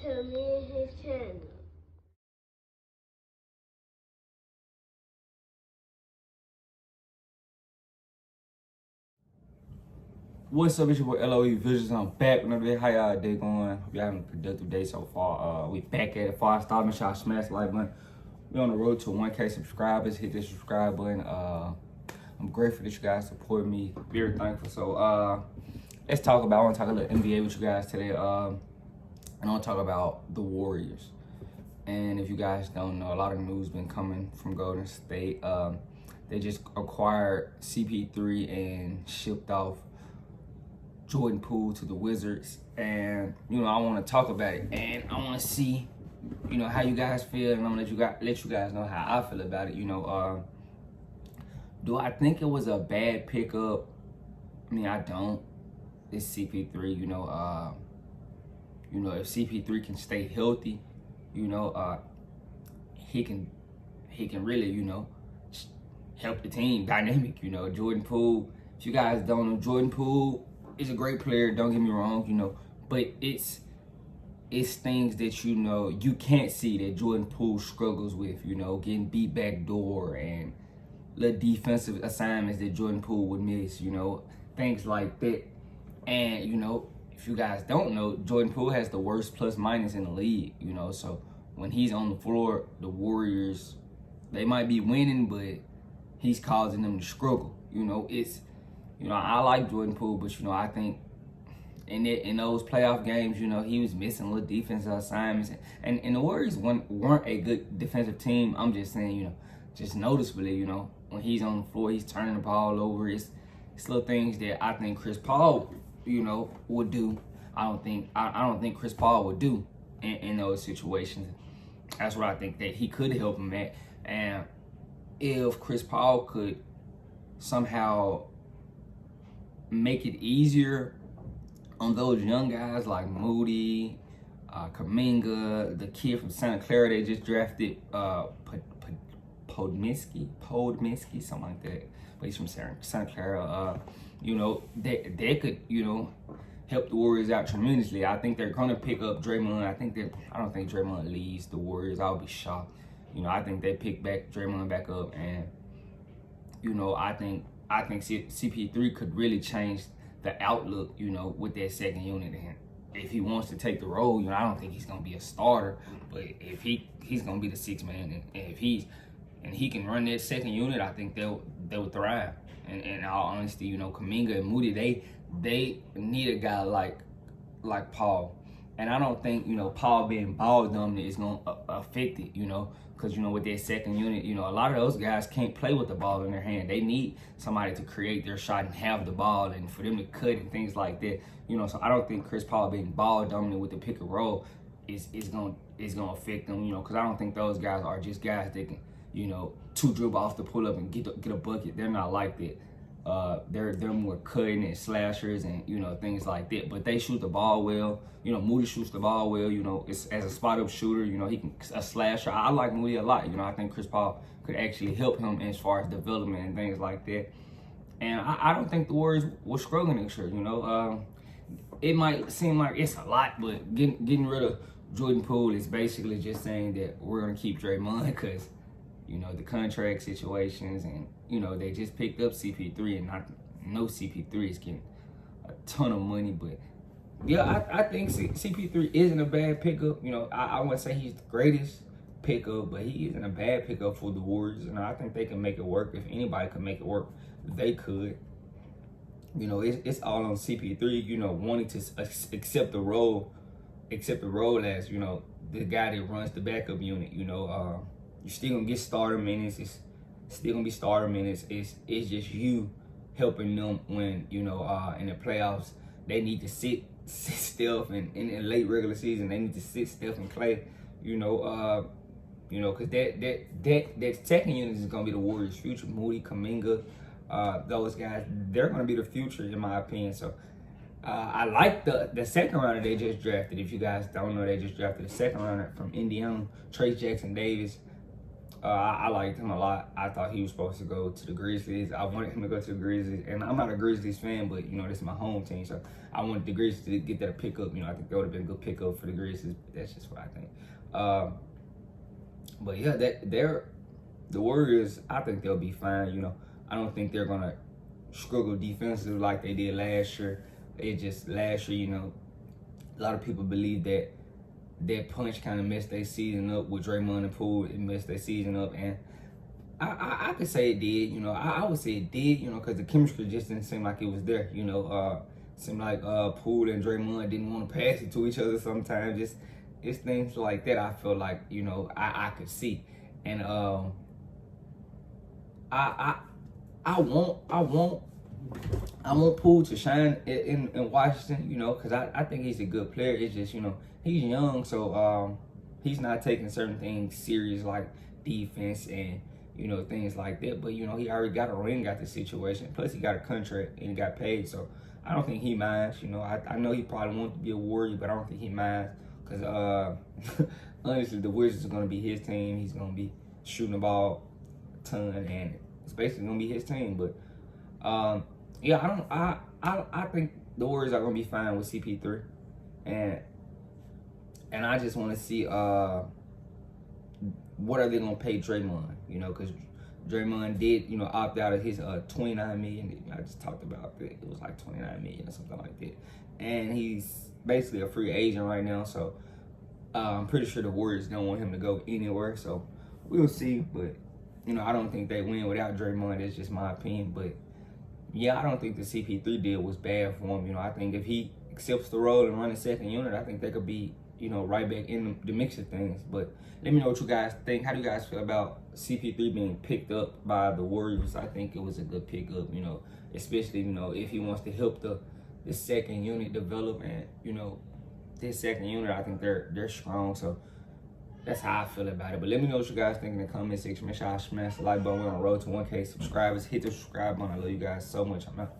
to me and his channel. What's up, it's your boy LOE Visions. I'm back with another day. How y'all day going? Hope y'all having a productive day so far. We back at it. 5-star, make sure y'all smash the like button. We on the road to 1K subscribers. Hit the subscribe button. I'm grateful that you guys support me. Very thankful. So I want to talk a little NBA with you guys today. And I want to talk about the Warriors. And if you guys don't know, a lot of news been coming from Golden State. They just acquired CP3 and shipped off Jordan Poole to the Wizards, and I want to talk about it, and I want to see how you guys feel, and I'm gonna let you guys know how I feel about it. Do I think it was a bad pickup? I mean, I don't. It's CP3. If CP3 can stay healthy, he can really help the team dynamic. Jordan Poole. If you guys don't know, Jordan Poole is a great player, don't get me wrong, but it's things that you can't see that Jordan Poole struggles with, getting beat back door and little defensive assignments that Jordan Poole would miss, things like that. And if you guys don't know, Jordan Poole has the worst plus minus in the league, so when he's on the floor, the Warriors, they might be winning, but he's causing them to struggle. I like Jordan Poole, but I think in those playoff games, he was missing little defensive assignments, and the Warriors weren't a good defensive team. I'm just saying, just noticeably, when he's on the floor, he's turning the ball over. It's little things that I think Chris Paul, would do. I don't think Chris Paul would do in those situations. That's what I think that he could help him at, and if Chris Paul could somehow make it easier on those young guys like Moody, Kuminga, the kid from Santa Clara they just drafted, Podmiski, something like that. But he's from Santa Clara. They could, help the Warriors out tremendously. I think they're gonna pick up Draymond. I don't think Draymond leaves the Warriors. I'll be shocked. I think they pick Draymond back up, and I think CP3 could really change the outlook, with that second unit. And if he wants to take the role, I don't think he's gonna be a starter, but if he's gonna be the sixth man, and if he can run that second unit, I think they'll thrive. And in all honesty, Kuminga and Moody, they need a guy like Paul. And I don't think, Paul being ball dominant is going to affect it, because, with that second unit, a lot of those guys can't play with the ball in their hand. They need somebody to create their shot and have the ball and for them to cut and things like that, so I don't think Chris Paul being ball dominant with the pick and roll is going to affect them, because I don't think those guys are just guys that can, two dribble off the pull up and get a bucket. They're not like that. They're more cutting and slashers and things like that. But they shoot the ball well. Moody shoots the ball well. It's as a spot up shooter. He can a slasher. I like Moody a lot. I think Chris Paul could actually help him as far as development and things like that. And I don't think the Warriors were struggling this year. It might seem like it's a lot, but getting rid of Jordan Poole is basically just saying that we're gonna keep Draymond because the contract situations, and they just picked up CP3, and I know CP3 is getting a ton of money, but yeah, I think CP3 isn't a bad pickup. I wouldn't say he's the greatest pickup, but he isn't a bad pickup for the Warriors, and I think they can make it work. If anybody could make it work, they could. It's all on CP3, wanting to accept the role as, the guy that runs the backup unit. You're still gonna get starter minutes. It's still gonna be starter minutes. It's just you helping them when in the playoffs they need to sit Steph, and in the late regular season they need to sit Steph and Clay. Because that second unit is gonna be the Warriors' future. Moody, Kuminga, those guys, they're gonna be the future in my opinion. So I like the second rounder they just drafted. If you guys don't know, they just drafted the second rounder from Indiana, Trace Jackson Davis. I liked him a lot. I thought he was supposed to go to the Grizzlies. I wanted him to go to the Grizzlies, and I'm not a Grizzlies fan, but you know this is my home team, so I wanted the Grizzlies to get that pickup. You know, I think that would have been a good pickup for the Grizzlies. That's just what I think. But yeah, the Warriors. I think they'll be fine. You know, I don't think they're gonna struggle defensively like they did last year. It just last year, you know, a lot of people believe that that punch kind of messed their season up with Draymond and Poole. It messed their season up, and I could say it did. You know, I would say it did. You know, because the chemistry just didn't seem like it was there. You know, seemed like Poole and Draymond didn't want to pass it to each other sometimes. Just it's things like that. I feel like, you know, I could see, and I want Poole to shine in Washington, you know, because I think he's a good player. It's just, you know, he's young, so he's not taking certain things serious like defense and, you know, things like that. But, you know, he already got a ring out the situation. Plus, he got a contract and he got paid, so I don't think he minds. You know, I know he probably wants to be a Warrior, but I don't think he minds because, honestly, the Wizards are going to be his team. He's going to be shooting the ball a ton, and it's basically going to be his team. But, yeah, I think the Warriors are gonna be fine with CP3, and I just want to see what are they gonna pay Draymond, you know, because Draymond did, you know, opt out of his $29 million. I just talked about it. It was like $29 million or something like that, and he's basically a free agent right now. So I'm pretty sure the Warriors don't want him to go anywhere. So we'll see, but you know, I don't think they win without Draymond. That's just my opinion, but. Yeah, I don't think the CP3 deal was bad for him. You know, I think if he accepts the role and run the second unit, I think they could be, you know, right back in the mix of things. But let me know what you guys think. How do you guys feel about CP3 being picked up by the Warriors? I think it was a good pickup, you know, especially, you know, if he wants to help the second unit develop. And, you know, this second unit, I think they're strong. So that's how I feel about it. But let me know what you guys think in the comment section. Make sure y'all smash the like button. We're on the road to 1K subscribers. Hit the subscribe button. I love you guys so much. I'm out.